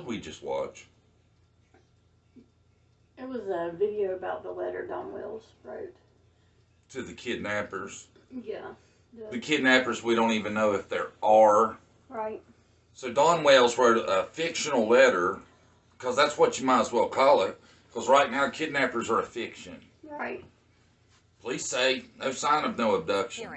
did we just watch? It was a video about the letter Don Wells wrote. To the kidnappers. Yeah. The kidnappers, we don't even know if there are. Right. So Don Wells wrote a fictional letter, because that's what you might as well call it, because right now kidnappers are a fiction. Right. Police say no sign of no abduction.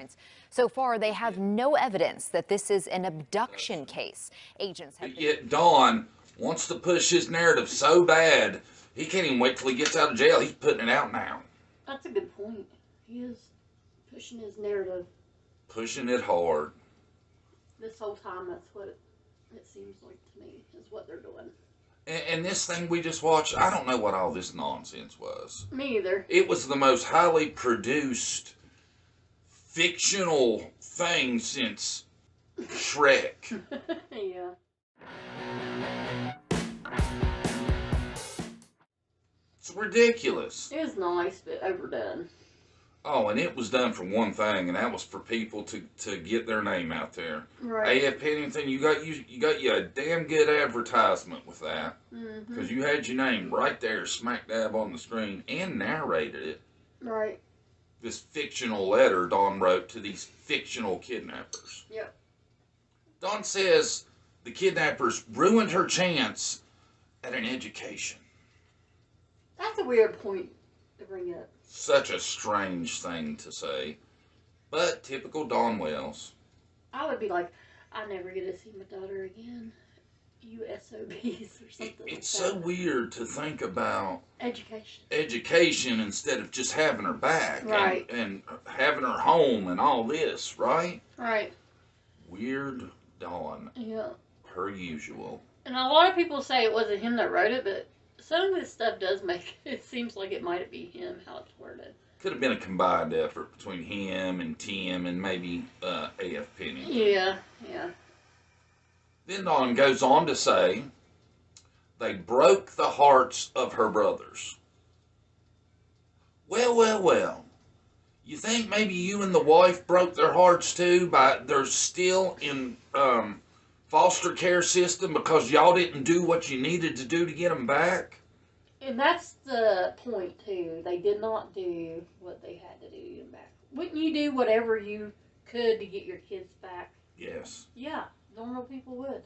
So far, they have no evidence that this is an abduction case. Agents have. But yet Don wants to push his narrative so bad, he can't even wait till he gets out of jail. He's putting it out now. That's a good point. He is pushing his narrative. Pushing it hard. This whole time, that's what it seems like to me, is what they're doing. And this thing we just watched, I don't know what all this nonsense was. Me either. It was the most highly produced fictional thing since Shrek. Yeah. It's ridiculous. It was nice, but overdone. Oh, and it was done for one thing, and that was for people to get their name out there. Right. AF Pennington, you got you a damn good advertisement with that, because you had your name right there, smack dab on the screen, and narrated it. Right. This fictional letter Don wrote to these fictional kidnappers. Yep. Don says the kidnappers ruined her chance at an education. That's a weird point to bring up. Such a strange thing to say. But typical Don Wells. I would be like, I never get to see my daughter again. You SOBs or something. It's so weird to think about education instead of just having her back. Right. And having her home and all this, right? Right. Weird Dawn. Yeah. Per usual. And a lot of people say it wasn't him that wrote it, but some of this stuff does make it seems like it might be him, how it's worded. Could have been a combined effort between him and Tim and maybe AF Pennington. Yeah, yeah. Then Dawn goes on to say, they broke the hearts of her brothers. Well. You think maybe you and the wife broke their hearts too by they're still in foster care system because y'all didn't do what you needed to do to get them back? And that's the point too. They did not do what they had to do to get them back. Wouldn't you do whatever you could to get your kids back? Yes. Yeah, normal people would.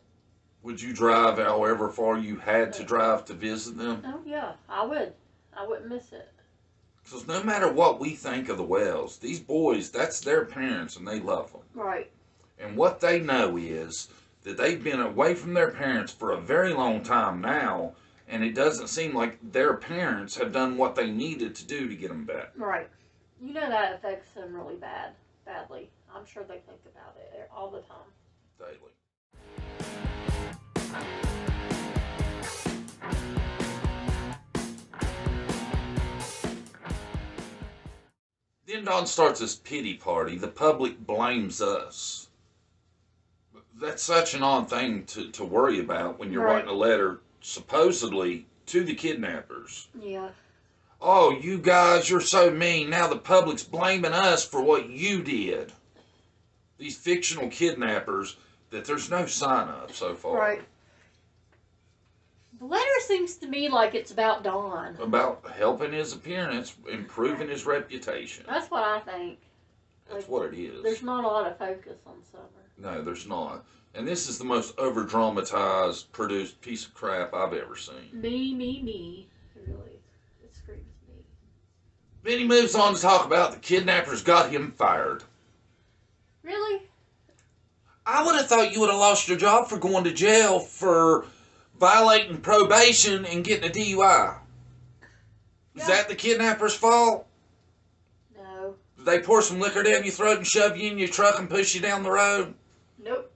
Would you drive however far you had to drive to visit them? Oh yeah, I would. I wouldn't miss it. Because no matter what we think of the Wells, these boys, that's their parents and they love them. Right. And what they know is that they've been away from their parents for a very long time now, and it doesn't seem like their parents have done what they needed to do to get them back. Right. You know that affects them really badly. I'm sure they think about it all the time. Daily. Then Don starts this pity party. The public blames us. That's such an odd thing to worry about when you're writing a letter, supposedly, to the kidnappers. Yeah. Oh, you guys, you're so mean. Now the public's blaming us for what you did. These fictional kidnappers that there's no sign of so far. Right. The letter seems to me like it's about Don. About helping his appearance, improving his reputation. That's what I think. That's what it is. There's not a lot of focus on Summer. No, there's not. And this is the most over-dramatized, produced piece of crap I've ever seen. Me. Really. It screams me. Then he moves on to talk about the kidnappers got him fired. Really? I would have thought you would have lost your job for going to jail for violating probation and getting a DUI. Is that the kidnapper's fault? No. Did they pour some liquor down your throat and shove you in your truck and push you down the road? Nope.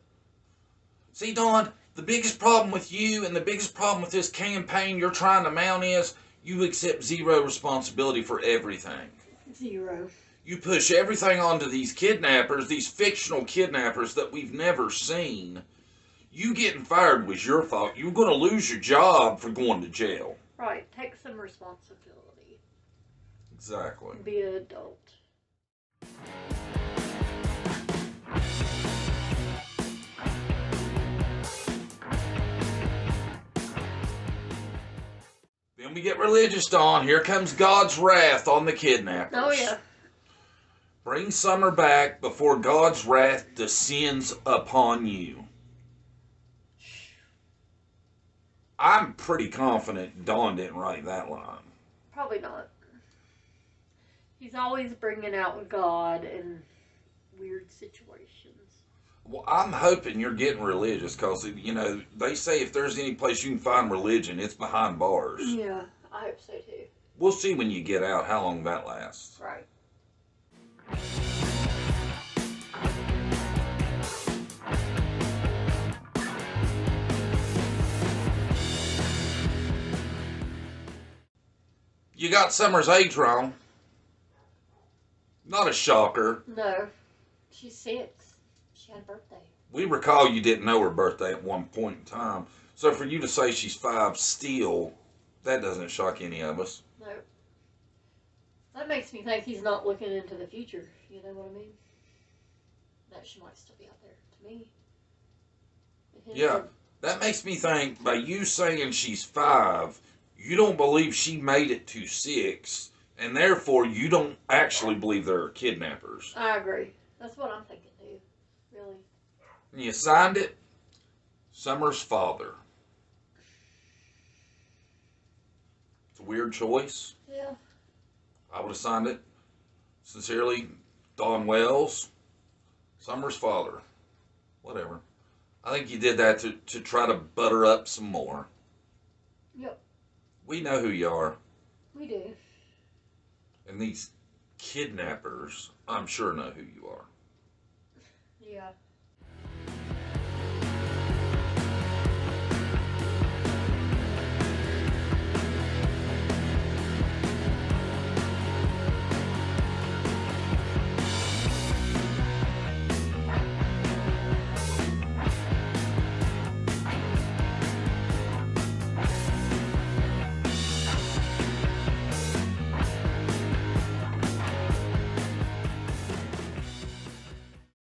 See, Dawn, the biggest problem with you and the biggest problem with this campaign you're trying to mount is you accept zero responsibility for everything. Zero. You push everything onto these kidnappers, these fictional kidnappers that we've never seen. You getting fired was your fault. You were going to lose your job for going to jail. Right. Take some responsibility. Exactly. Be an adult. Let me get religious, Dawn. Here comes God's wrath on the kidnappers. Oh, yeah. Bring Summer back before God's wrath descends upon you. I'm pretty confident Dawn didn't write that line. Probably not. He's always bringing out God in weird situations. Well, I'm hoping you're getting religious because, you know, they say if there's any place you can find religion, it's behind bars. Yeah, I hope so too. We'll see when you get out how long that lasts. Right. You got Summer's age wrong. Not a shocker. No, she's 6. She had a birthday. We recall you didn't know her birthday at one point in time. So for you to say she's 5 still, that doesn't shock any of us. No. That makes me think he's not looking into the future. You know what I mean? That she might still be out there, to me. Yeah, that makes me think, by you saying she's 5, you don't believe she made it to 6, and therefore you don't actually believe there are kidnappers. I agree. That's what I'm thinking too. Really. And you signed it, Summer's father. It's a weird choice. Yeah. I would have signed it. Sincerely, Dawn Wells, Summer's father. Whatever. I think you did that to try to butter up some more. Yep. We know who you are. We do. And these kidnappers, I'm sure, know who you are. Yeah.